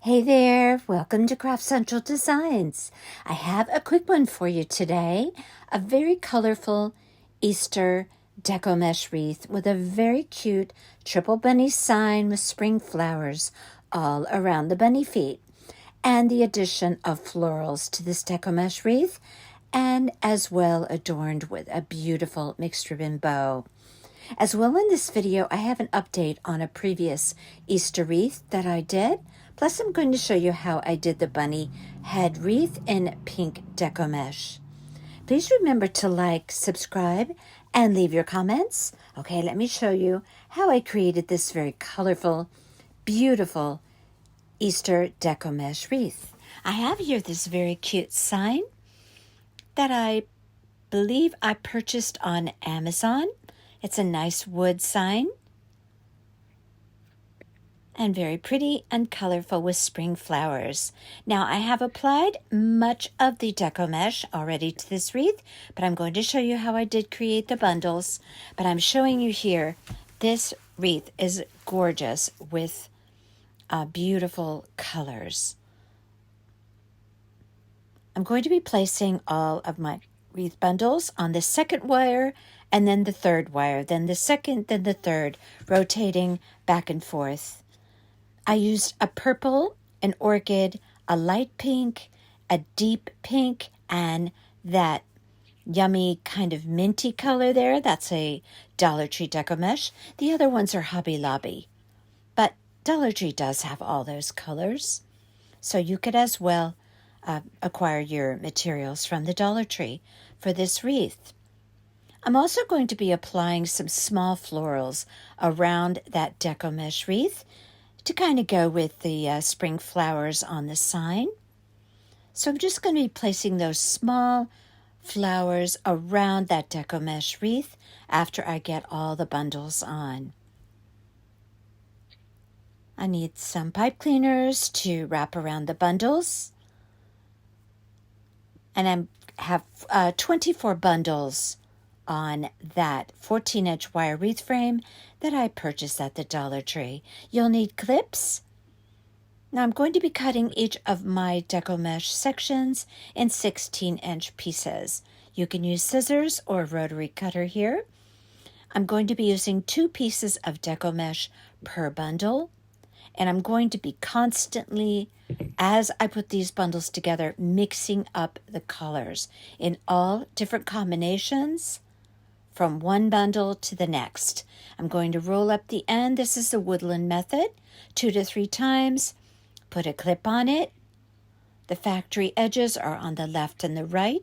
Hey there, welcome to Craft Central Designs. I have a quick one for you today, a very colorful Easter Deco Mesh wreath with a very cute triple bunny sign with spring flowers all around the bunny feet, and the addition of florals to this Deco Mesh wreath, and as well adorned with a beautiful mixed ribbon bow. As well, in this video, I have an update on a previous Easter wreath that I did. Plus, I'm going to show you how I did the bunny head wreath in pink Deco Mesh. Please remember to like, subscribe, and leave your comments. Okay, let me show you how I created this very colorful, beautiful Easter Deco Mesh wreath. I have here this very cute sign that I believe I purchased on Amazon. It's a nice wood sign and very pretty and colorful with spring flowers. Now, I have applied much of the Deco Mesh already to this wreath, but I'm going to show you how I did create the bundles. But I'm showing you here, this wreath is gorgeous with beautiful colors. I'm going to be placing all of my wreath bundles on the second wire and then the third wire, then the second, then the third, rotating back and forth. I used a purple, an orchid, a light pink, a deep pink, and that yummy kind of minty color there. That's a Dollar Tree Deco Mesh. The other ones are Hobby Lobby. But Dollar Tree does have all those colors. So you could as well acquire your materials from the Dollar Tree for this wreath. I'm also going to be applying some small florals around that Deco Mesh wreath to kind of go with the spring flowers on the sign. So I'm just going to be placing those small flowers around that Deco Mesh wreath after I get all the bundles on. I need some pipe cleaners to wrap around the bundles. And I have 24 bundles on that 14-inch wire wreath frame that I purchased at the Dollar Tree. You'll need clips. Now I'm going to be cutting each of my Deco Mesh sections in 16-inch pieces. You can use scissors or a rotary cutter here. I'm going to be using 2 pieces of Deco Mesh per bundle, and I'm going to be constantly, as I put these bundles together, mixing up the colors in all different combinations from one bundle to the next. I'm going to roll up the end. This is the woodland method, 2 to 3 times. Put a clip on it. The factory edges are on the left and the right.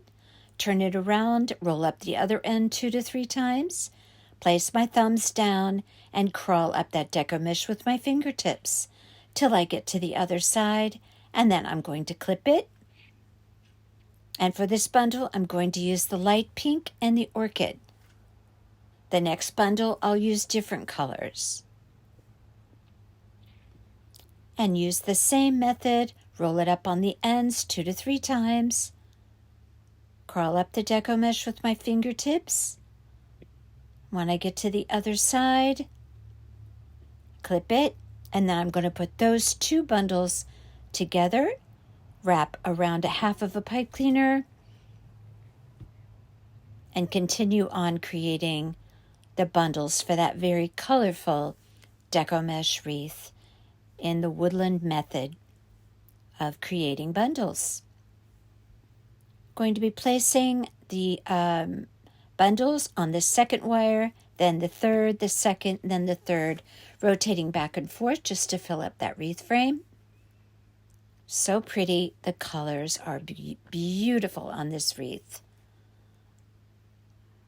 Turn it around, roll up the other end 2 to 3 times. Place my thumbs down and crawl up that Deco Mesh with my fingertips till I get to the other side, and then I'm going to clip it. And for this bundle, I'm going to use the light pink and the orchid. The next bundle, I'll use different colors. And use the same method, roll it up on the ends 2 to 3 times. Crawl up the Deco Mesh with my fingertips. When I get to the other side, clip it, and then I'm going to put those 2 bundles together, wrap around a half of a pipe cleaner, and continue on creating the bundles for that very colorful Deco Mesh wreath in the woodland method of creating bundles. Going to be placing the bundles on the second wire, then the third, the second, then the third, rotating back and forth just to fill up that wreath frame. So pretty. The colors are beautiful on this wreath.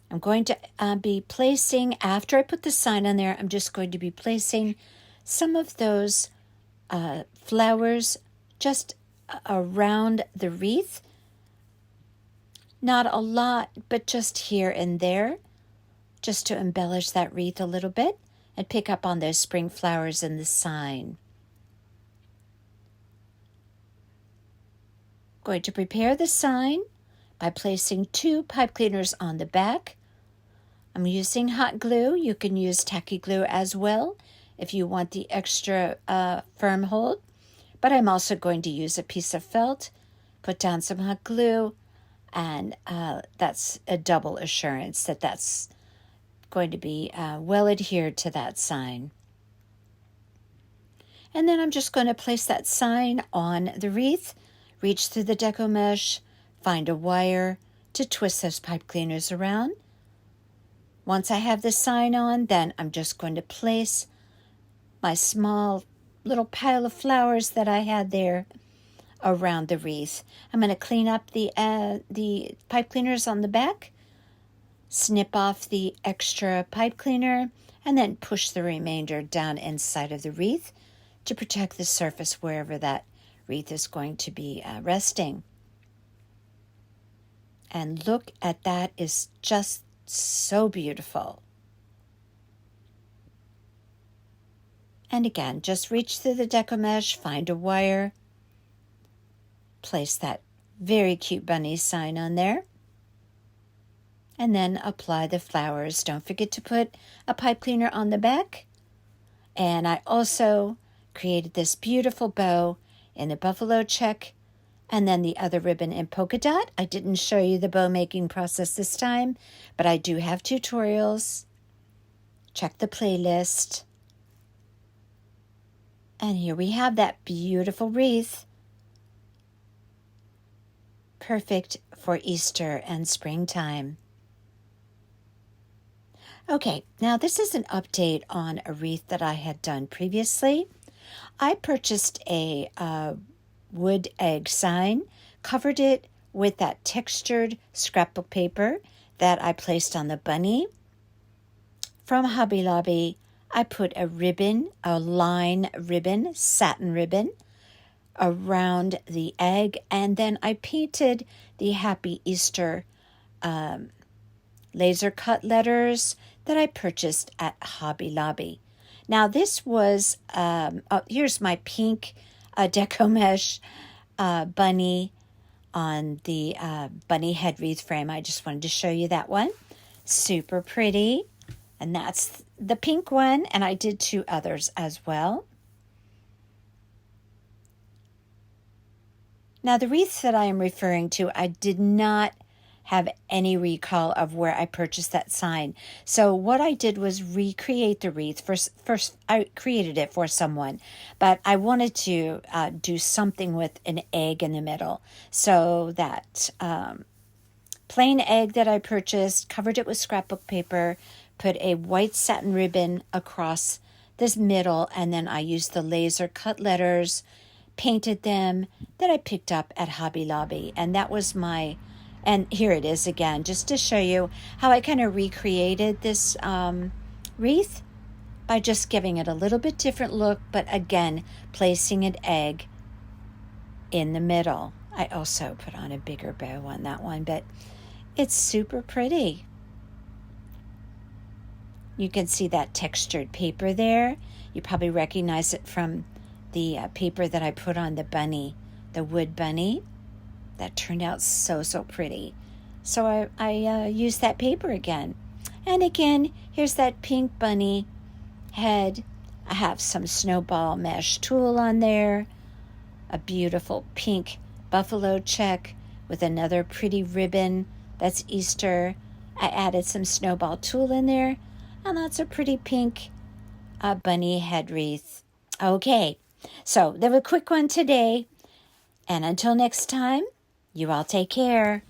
I'm going to be placing, after I put the sign on there, I'm just going to be placing some of those flowers just around the wreath. Not a lot, but just here and there, just to embellish that wreath a little bit and pick up on those spring flowers in the sign. Going to prepare the sign by placing 2 pipe cleaners on the back. I'm using hot glue. You can use tacky glue as well if you want the extra firm hold. but I'm also going to use a piece of felt, put down some hot glue, and that's a double assurance that that's going to be well adhered to that sign. And then I'm just going to place that sign on the wreath, reach through the Deco Mesh, find a wire to twist those pipe cleaners around. Once I have the sign on, then I'm just going to place my small little pile of flowers that I had there around the wreath. I'm going to clean up the pipe cleaners on the back, snip off the extra pipe cleaner, and then push the remainder down inside of the wreath to protect the surface wherever that wreath is going to be resting. And look at that, is just so beautiful. And again, just reach through the Deco Mesh, find a wire, place that very cute bunny sign on there, and then apply the flowers. Don't forget to put a pipe cleaner on the back. And I also created this beautiful bow in the buffalo check, and then the other ribbon in polka dot. I didn't show you the bow making process this time, but I do have tutorials. Check the playlist. And here we have that beautiful wreath. Perfect for Easter and springtime. Okay, now this is an update on a wreath that I had done previously. I purchased a wood egg sign, covered it with that textured scrapbook paper that I placed on the bunny. From Hobby Lobby, I put a ribbon, a line ribbon, satin ribbon, around the egg, and then I painted the Happy Easter laser cut letters that I purchased at Hobby Lobby. Now this was, here's my pink Deco Mesh bunny on the bunny head wreath frame. I just wanted to show you that one. Super pretty. And that's the pink one, and I did 2 others as well. Now the wreath that I am referring to, I did not have any recall of where I purchased that sign. So what I did was recreate the wreath. First I created it for someone, but I wanted to do something with an egg in the middle. So that plain egg that I purchased, covered it with scrapbook paper, put a white satin ribbon across this middle, and then I used the laser cut letters, painted them, that I picked up at Hobby Lobby. And that was my, and here it is again, just to show you how I kind of recreated this wreath by just giving it a little bit different look, but again, placing an egg in the middle. I also put on a bigger bow on that one, but it's super pretty. You can see that textured paper there. You probably recognize it from the paper that I put on the bunny, the wood bunny. That turned out so pretty. So I used that paper again. And again, here's that pink bunny head. I have some snowball mesh tulle on there. A beautiful pink buffalo check with another pretty ribbon. That's Easter. I added some snowball tulle in there. And that's a pretty pink bunny head wreath. Okay, so they have a quick one today. And until next time, you all take care.